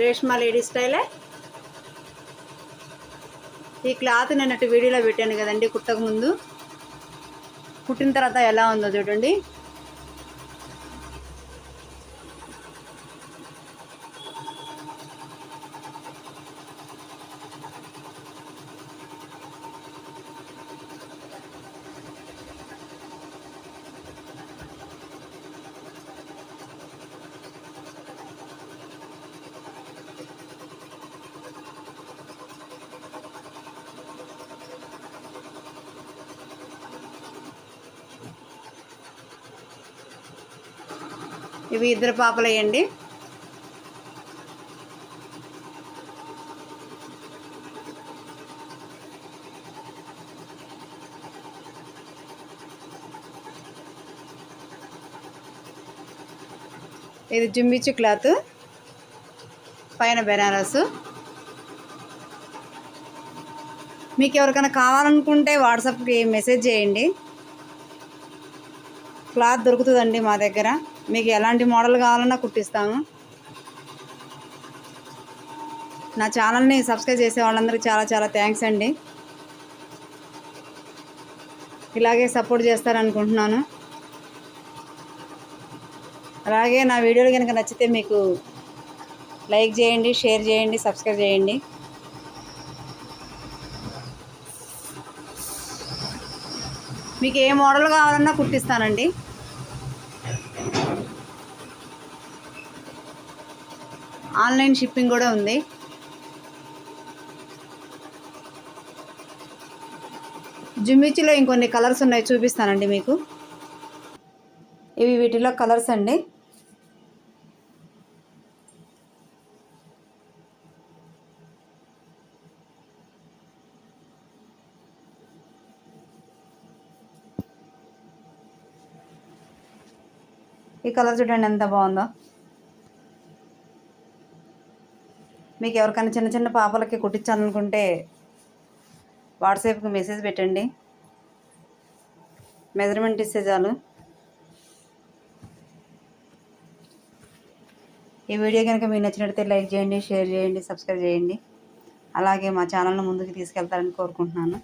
Reshma lady స్టైలే. ఈ cloth నిన్నటి వీడియోలో పెట్టాను కదండి కుట్టక ముందు. కుట్టిన తర్వాత ఎలా ఉందో చూడండి. ఇవి ఇద్దరు పాపలు వేయండి. ఇది జుమ్మిచ్చు క్లాత్, పైన బెనారస్. మీకు ఎవరికైనా కావాలనుకుంటే వాట్సాప్కి మెసేజ్ చేయండి. క్లాత్ దొరుకుతుందండి మా దగ్గర. మీకు ఎలాంటి మోడల్ కావాలన్నా కుట్టిస్తాము. నా ఛానల్ని సబ్స్క్రైబ్ చేసే వాళ్ళందరికీ చాలా చాలా థ్యాంక్స్ అండి. ఇలాగే సపోర్ట్ చేస్తారనుకుంటున్నాను. అలాగే నా వీడియోలు కనుక నచ్చితే మీకు లైక్ చేయండి, షేర్ చేయండి, సబ్స్క్రైబ్ చేయండి. మీకు ఏ మోడల్ కావాలన్నా కుట్టిస్తానండి. ఆన్లైన్ షిప్పింగ్ కూడా ఉంది. జుమ్మిచ్చిలో ఇంకొన్ని కలర్స్ ఉన్నాయి, చూపిస్తానండి మీకు. ఇవి వీటిలో కలర్స్ అండి. ఈ కలర్ చూడండి ఎంత బాగుందో. మీకు ఎవరికైనా చిన్న చిన్న పాపలకి కుట్టించాలనుకుంటే వాట్సాప్కి మెసేజ్ పెట్టండి, మెజర్మెంట్ ఇస్తే చాలు. ఈ వీడియో కనుక మీకు నచ్చినట్లయితే లైక్ చేయండి, షేర్ చేయండి, సబ్స్క్రైబ్ చేయండి. అలాగే మా ఛానల్ని ముందుకు తీసుకెళ్తారని కోరుకుంటున్నాను.